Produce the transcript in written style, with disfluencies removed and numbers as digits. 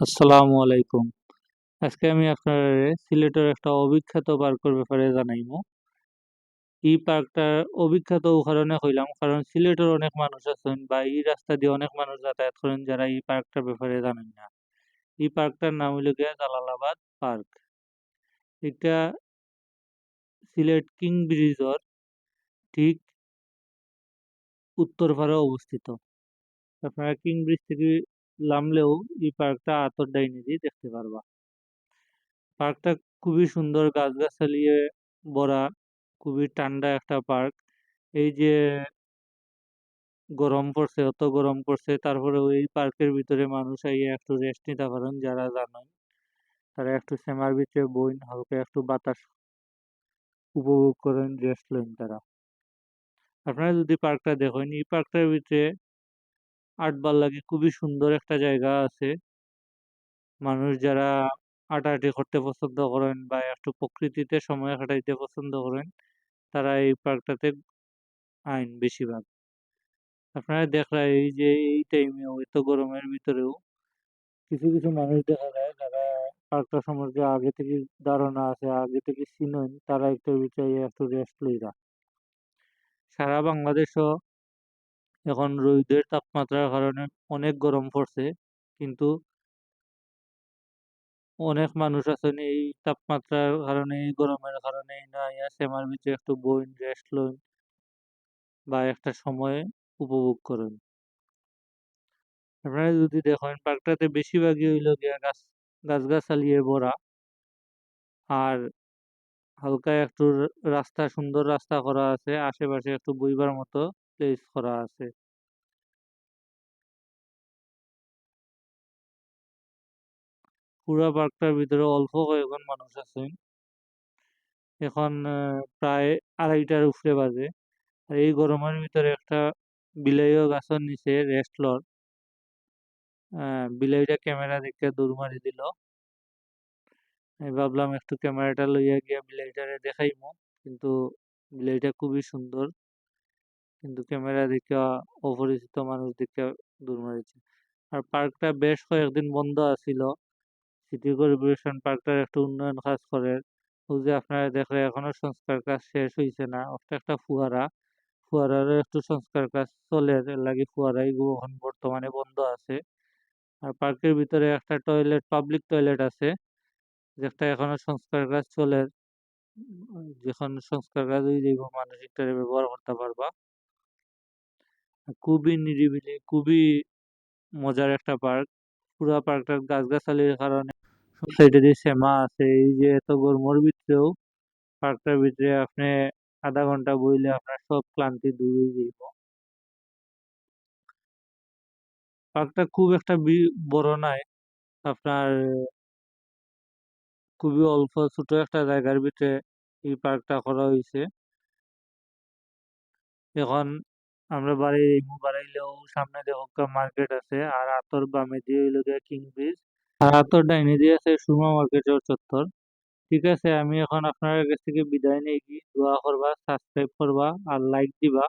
আসসালামু আলাইকুম। আজকে আমি আপনারে সিলেটের একটা অবিখ্যাত পার্কের ব্যাপারে জানাইমু। এই পার্কটার অবিখ্যাত ও কারণে কইলাম কারণ সিলেটের অনেক মানুষ আছেন বা এই রাস্তা দিয়ে অনেক মানুষ যাতায়াত করেন যারা এই পার্কটার ব্যাপারে জানেন না। এই পার্কটার নাম হইল গিয়া জালালাবাদ পার্ক। এটা সিলেট কিং ব্রিজের ঠিক উত্তর পাড়ে অবস্থিত। আপনারা কিং ব্রিজ থেকে নামলেও এই পার্কটা আতর ডাইনে দিয়ে দেখতে পারবা। পার্কটা খুবই সুন্দর গাছগাছালি ভরা, খুবই ঠান্ডা একটা পার্ক। এই যে গরম পড়ছে, অত গরম পড়ছে, তারপরে ওই পার্কের ভিতরে মানুষ আইয়া একটু রেস্ট নিতে পারেন যারা জানেন। তারা একটু সেমার ভিতরে বইন, হালকা একটু বাতাস উপভোগ করেন, রেস্ট লইন তারা। আপনারা যদি পার্কটা দেখেন, এই পার্কটার ভিতরে আটবার লাগে খুবই সুন্দর একটা জায়গা আছে। মানুষ যারা হাঁটাহাঁটি করতে পছন্দ করেন বা একটু প্রকৃতিতে সময় কাটাইতে পছন্দ করেন, তারা এই পার্কটাতে আইন বেশিরভাগ। আপনারা দেখরা এই যে এই টাইমে এত গরমের ভিতরেও কিছু কিছু মানুষ দেখা যায় যারা পার্কটা সম্পর্কে আগে থেকে ধারণা আছে, আগে থেকে চিনেন, তারা একটু বিচারিয়ে একটু রেস্ট লইরা। সারা বাংলাদেশও এখন রোদের তাপমাত্রার কারণে অনেক গরম পড়ছে, কিন্তু অনেক মানুষ আছেন এই তাপমাত্রার কারণে, এই গরমের কারণে না ইয়া সেমার ভিতরে একটু বইন, রেস্ট লইন বা একটা সময় উপভোগ করেন। আপনারা যদি দেখেন পার্কটাতে বেশিরভাগই হইল গিয়া গাছগাছালি ভরা, আর হালকা একটু রাস্তা, সুন্দর রাস্তা করা আছে, আশেপাশে একটু বইবার মতো প্লেস করা আছে। পুরা পার্কটার ভিতরে অল্প কয়েকজন মানুষ আছেন। এখন প্রায় 2:30টার উপরে বাজে। আর এই গরমের ভিতরে একটা বিলাইও গাছের নিচে রেস্ট লর। বিলাইটা ক্যামেরা দেখে দৌড় মারি দিল। আমি ভাবলাম একটু ক্যামেরাটা লইয়া গিয়া বিলাইটারে দেখাইমু, কিন্তু বিলাইটা খুবই সুন্দর, কিন্তু ক্যামেরা দেখে অপরিচিত মানুষ দেখে দৌড় মারিছে। আর পার্কটা বেশ কয়েকদিন বন্ধ আছিল। সিটি কর্পোরেশন পার্কটার একটু উন্নয়ন কাজ করে। ওই যে আপনারা দেখলে এখনো সংস্কার কাজ শেষ হয়েছে না। ওটা একটা ফুয়ারা, ফুয়ারারও একটু সংস্কার কাজ চলে, এর লাগি ফুয়ারা এগুলো এখন বর্তমানে বন্ধ আছে। আর পার্কের ভিতরে একটা টয়লেট, পাবলিক টয়লেট আছে, যেটা এখনো সংস্কার কাজ চলে। যখন সংস্কার কাজ হয়ে যাইব মানুষ এটা ব্যবহার করতে পারবা। খুবই নিরিবিলি, খুবই মজার একটা পার্ক। পুরা পার্কটার গাছগাছালির কারণে সব সাইডে দিয়ে শ্যামা আছে। এই যে এত গরমের ভিতরেও পার্কটার ভিতরে আপনি আধা ঘন্টা বইলে আপনার সব ক্লান্তি দূর হয়ে যাইব। পার্কটা খুব একটা বড় নাই, আপনার খুবই অল্প ছোট একটা জায়গার ভিতরে এই পার্কটা করা হয়েছে। এখন আমরা বাড়াইলেও সামনে দেখো মার্কেট আছে, আর আতর বামে দিয়ে হইলো গিয়া কিং ব্রিজ, আর আতর ডাইনে দিয়ে আছে সুরমা মার্কেটের চত্বর। ঠিক আছে, আমি এখন আপনার কাছ থেকে বিদায় নেই, কি দোয়া করবা, সাবস্ক্রাইব করবা আর লাইক দিবা।